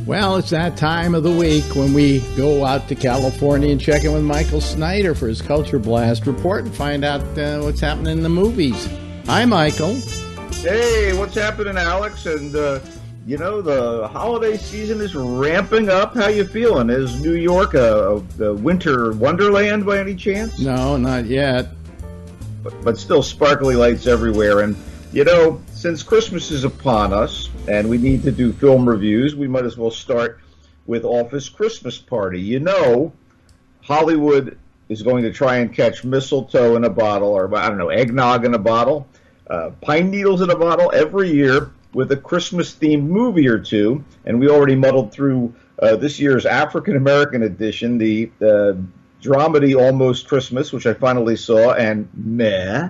Well, it's that time of the week when we go out to California and check in with Michael Snyder for his Culture Blast report and find out what's happening in the movies. Hi, Michael. Hey, what's happening, Alex? And, the holiday season is ramping up. How you feeling? Is New York a winter wonderland by any chance? No, not yet. But still sparkly lights everywhere. And, since Christmas is upon us and we need to do film reviews, we might as well start with Office Christmas Party. Hollywood is going to try and catch mistletoe in a bottle, or, eggnog in a bottle, pine needles in a bottle every year with a Christmas-themed movie or two. And we already muddled through this year's African-American edition, the dramedy Almost Christmas, which I finally saw, and meh.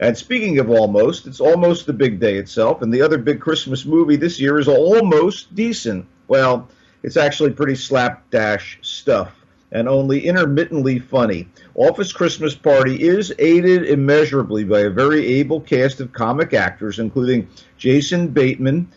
And speaking of almost, it's almost the big day itself, and the other big Christmas movie this year is almost decent. Well, it's actually pretty slapdash stuff and only intermittently funny. Office Christmas Party is aided immeasurably by a very able cast of comic actors, including Jason Bateman,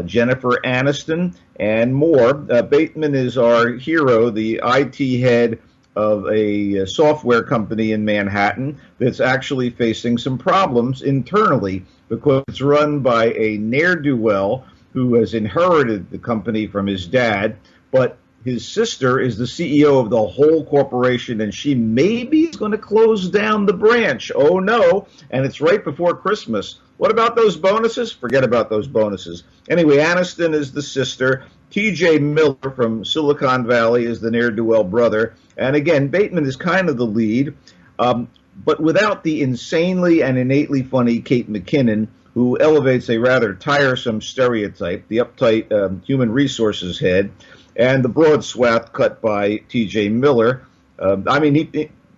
Jennifer Aniston, and more. Bateman is our hero, the IT head of a software company in Manhattan that's actually facing some problems internally because it's run by a ne'er-do-well who has inherited the company from his dad, but his sister is the CEO of the whole corporation, and she maybe is going to close down the branch. Oh, no, and it's right before Christmas. What about those bonuses? Forget about those bonuses. Anyway, Aniston is the sister. T.J. Miller from Silicon Valley is the ne'er-do-well brother. And again, Bateman is kind of the lead, but without the insanely and innately funny Kate McKinnon, who elevates a rather tiresome stereotype, the uptight human resources head, and the broad swath cut by T.J. Miller.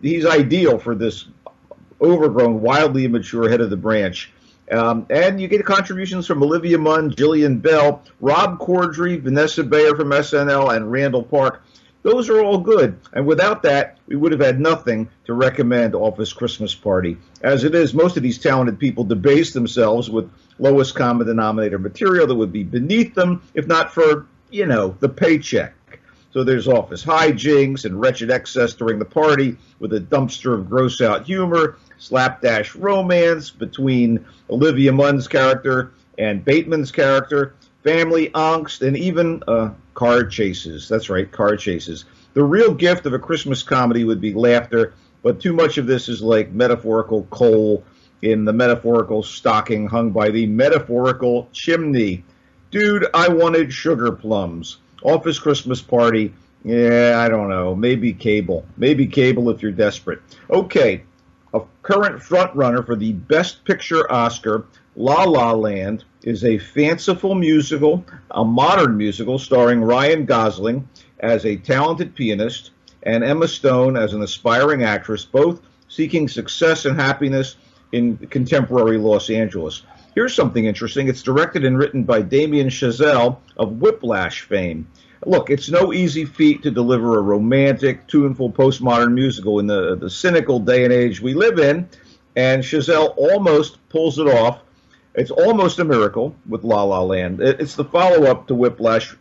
He's ideal for this overgrown, wildly immature head of the branch. And you get contributions from Olivia Munn, Jillian Bell, Rob Corddry, Vanessa Bayer from SNL, and Randall Park. Those are all good. And without that, we would have had nothing to recommend Office Christmas Party. As it is, most of these talented people debase themselves with lowest common denominator material that would be beneath them, if not for, the paycheck. So there's office hijinks and wretched excess during the party with a dumpster of gross-out humor, slapdash romance between Olivia Munn's character and Bateman's character, family angst, and even car chases. That's right, car chases. The real gift of a Christmas comedy would be laughter, but too much of this is like metaphorical coal in the metaphorical stocking hung by the metaphorical chimney. Dude, I wanted sugar plums. Office Christmas Party, yeah, I don't know, maybe cable. Maybe cable if you're desperate. Okay, a current frontrunner for the Best Picture Oscar, La La Land, is a fanciful musical, a modern musical starring Ryan Gosling as a talented pianist and Emma Stone as an aspiring actress, both seeking success and happiness in contemporary Los Angeles. Here's something interesting. It's directed and written by Damien Chazelle of Whiplash fame. Look, it's no easy feat to deliver a romantic, tuneful, postmodern musical in the cynical day and age we live in, and Chazelle almost pulls it off. It's almost a miracle with La La Land. It's the follow-up to Whiplash,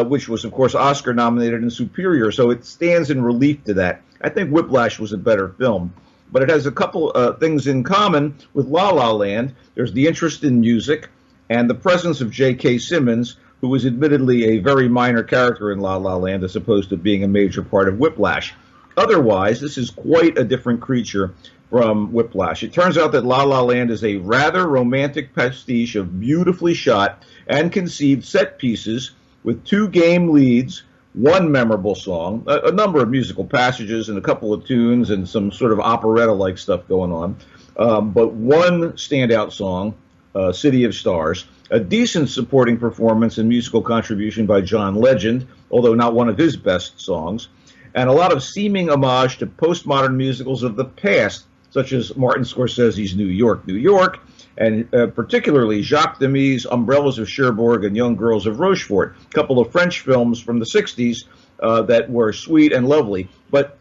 which was, of course, Oscar-nominated and superior, so it stands in relief to that. I think Whiplash was a better film. But it has a couple things in common with La La Land. There's the interest in music and the presence of J.K. Simmons, who was admittedly a very minor character in La La Land as opposed to being a major part of Whiplash. Otherwise, this is quite a different creature from Whiplash. It turns out that La La Land is a rather romantic pastiche of beautifully shot and conceived set pieces with two game leads, one memorable song, a number of musical passages and a couple of tunes and some sort of operetta-like stuff going on, but one standout song, City of Stars, a decent supporting performance and musical contribution by John Legend, although not one of his best songs, and a lot of seeming homage to postmodern musicals of the past, such as Martin Scorsese's New York, New York, and particularly Jacques Demy's Umbrellas of Cherbourg and Young Girls of Rochefort, a couple of French films from the 60s that were sweet and lovely. But,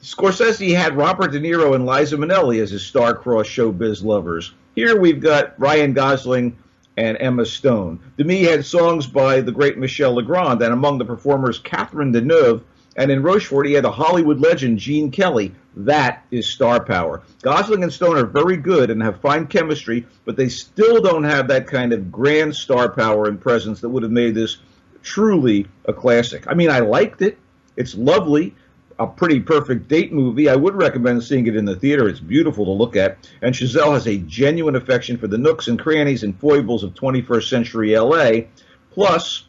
Scorsese had Robert De Niro and Liza Minnelli as his star-crossed showbiz lovers. Here we've got Ryan Gosling and Emma Stone. Demi had songs by the great Michel Legrand, and among the performers, Catherine Deneuve, and in Rochefort, he had a Hollywood legend, Gene Kelly. That is star power. Gosling and Stone are very good and have fine chemistry, but they still don't have that kind of grand star power and presence that would have made this truly a classic. I mean, I liked it. It's lovely. A pretty perfect date movie. I would recommend seeing it in the theater. It's beautiful to look at. And Chazelle has a genuine affection for the nooks and crannies and foibles of 21st century L.A., plus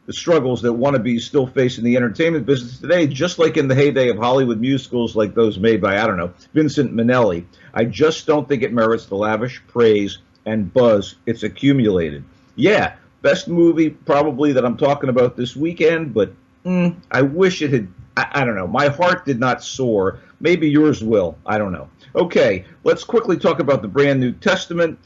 the struggles that wannabes still face in the entertainment business today, just like in the heyday of Hollywood musicals like those made by, I don't know, Vincent Minnelli. I just don't think it merits the lavish praise and buzz it's accumulated. Yeah, best movie probably that I'm talking about this weekend, but I wish it had, I don't know, my heart did not soar. Maybe yours will. I don't know. Okay, let's quickly talk about the brand New Testament.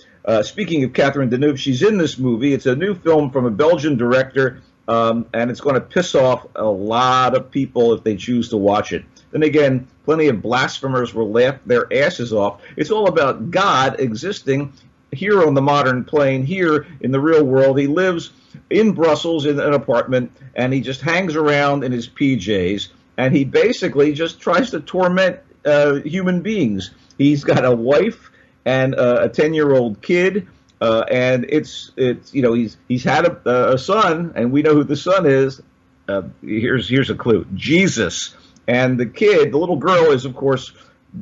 Speaking of Catherine Deneuve, she's in this movie. It's a new film from a Belgian director, and it's going to piss off a lot of people if they choose to watch it. Then again, plenty of blasphemers will laugh their asses off. It's all about God existing here on the modern plane, here in the real world. He lives in Brussels in an apartment, and he just hangs around in his PJs, and he basically just tries to torment human beings. He's got a wife and a 10-year-old kid, and it's you know, he's had a son, and we know who the son is. Here's a clue: Jesus. And the kid, the little girl, is of course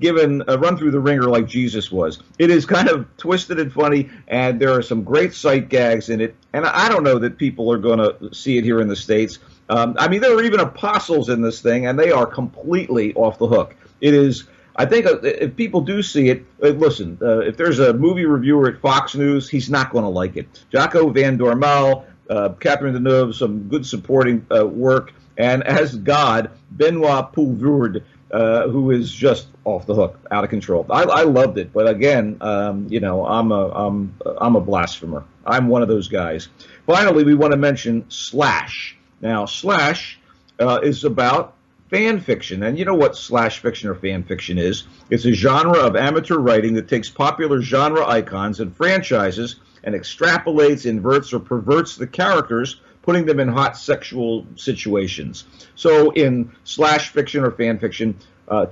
given a run through the ringer like Jesus was. It is kind of twisted and funny, and there are some great sight gags in it. And I don't know that people are going to see it here in the States. I mean, there are even apostles in this thing, and they are completely off the hook. It is. I think if people do see it, listen, if there's a movie reviewer at Fox News, he's not going to like it. Jaco Van Dormael, Catherine Deneuve, some good supporting work, and as God, Benoit Poulvord, who is just off the hook, out of control. I loved it, but again, you know, I'm a blasphemer. I'm one of those guys. Finally, we want to mention Slash. Now, Slash is about fan fiction, and you know what slash fiction or fan fiction is? It's a genre of amateur writing that takes popular genre icons and franchises and extrapolates, inverts, or perverts the characters, putting them in hot sexual situations. So in slash fiction or fan fiction,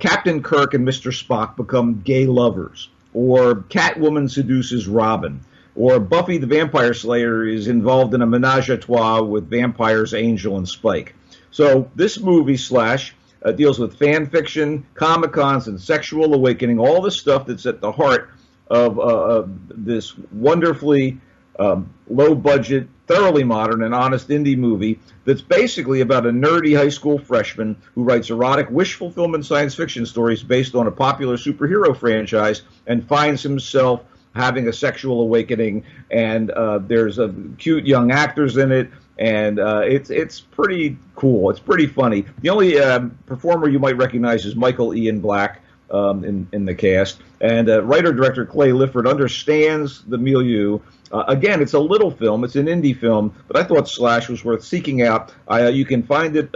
Captain Kirk and Mr. Spock become gay lovers, or Catwoman seduces Robin, or Buffy the Vampire Slayer is involved in a menage a trois with vampires Angel and Spike. So this movie, Slash, deals with fan fiction, Comic-Cons, and sexual awakening, all the stuff that's at the heart of this wonderfully low-budget, thoroughly modern and honest indie movie that's basically about a nerdy high school freshman who writes erotic wish-fulfillment science fiction stories based on a popular superhero franchise and finds himself having a sexual awakening, and there's cute young actors in it, and it's pretty cool. It's pretty funny. The only performer you might recognize is Michael Ian Black in the cast, and writer-director Clay Lifford understands the milieu. Again, it's a little film. It's an indie film, but I thought Slash was worth seeking out. You can find it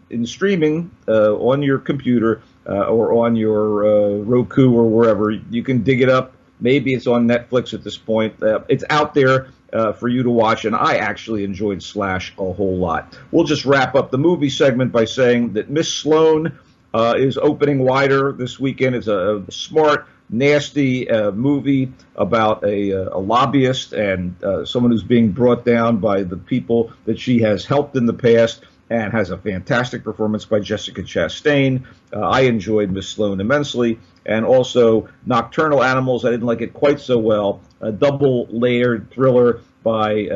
in streaming on your computer or on your Roku or wherever. You can dig it up. Maybe it's on Netflix at this point. It's out there for you to watch, and I actually enjoyed Slash a whole lot. We'll just wrap up the movie segment by saying that Miss Sloane is opening wider this weekend. It's a smart, nasty movie about a lobbyist and someone who's being brought down by the people that she has helped in the past, and has a fantastic performance by Jessica Chastain. I enjoyed Miss Sloane immensely. And also Nocturnal Animals. I didn't like it quite so well. A double-layered thriller by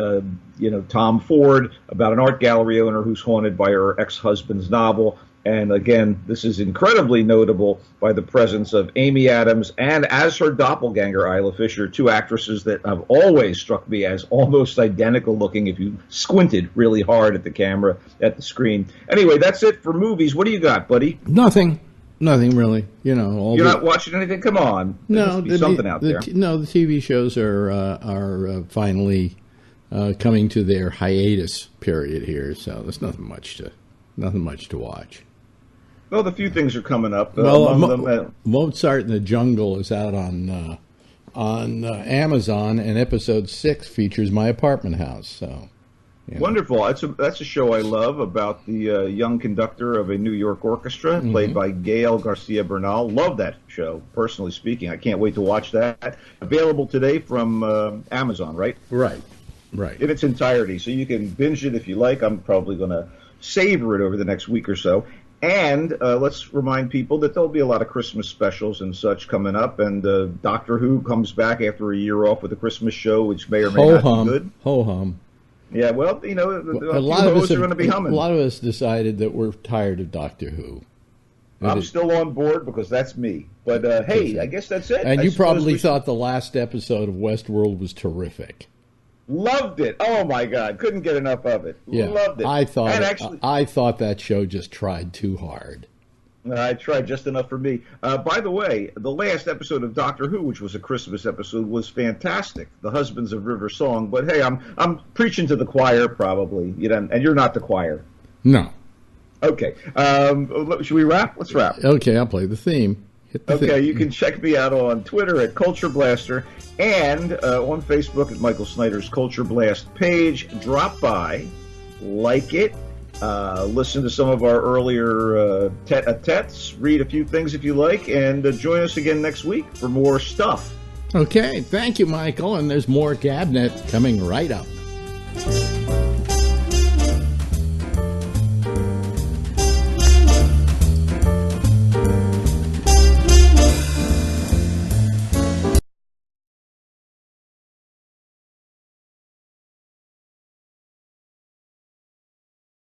Tom Ford about an art gallery owner who's haunted by her ex-husband's novel. And again, this is incredibly notable by the presence of Amy Adams and, as her doppelganger, Isla Fisher, two actresses that have always struck me as almost identical looking if you squinted really hard at the camera, at the screen. Anyway, that's it for movies. What do you got, buddy? Nothing really. You're not watching anything? Come on. There must be something out there. No, the TV shows are finally coming to their hiatus period here, so there's nothing much to watch. Well, the few things are coming up. Mozart in the Jungle is out on on Amazon, and episode 6 features my apartment house. So, wonderful. That's a show I love about the young conductor of a New York orchestra, played by Gael Garcia Bernal. Love that show, personally speaking. I can't wait to watch that. Available today from Amazon, right? Right. In its entirety, so you can binge it if you like. I'm probably going to savor it over the next week or so. And let's remind people that there'll be a lot of Christmas specials and such coming up. And Doctor Who comes back after a year off with a Christmas show, which may or may not be good. Ho-hum. Yeah, well, a lot of us are going to be humming. A lot of us decided that we're tired of Doctor Who. I'm still on board because that's me. But, hey, I guess that's it. And you probably thought the last episode of Westworld was terrific. Loved it. Oh, my God. Couldn't get enough of it. Yeah, Loved it. I thought that show just tried too hard. I tried just enough for me. By the way, the last episode of Doctor Who, which was a Christmas episode, was fantastic. The Husbands of River Song. But, hey, I'm preaching to the choir probably, and you're not the choir. No. Okay. Should we wrap? Let's wrap. Okay, I'll play the theme. Okay, you can check me out on Twitter at Culture Blaster and on Facebook at Michael Snyder's Culture Blast page. Drop by, like it, listen to some of our earlier tete-a-tetes, read a few things if you like, and join us again next week for more stuff. Okay, thank you, Michael, and there's more GABNet coming right up.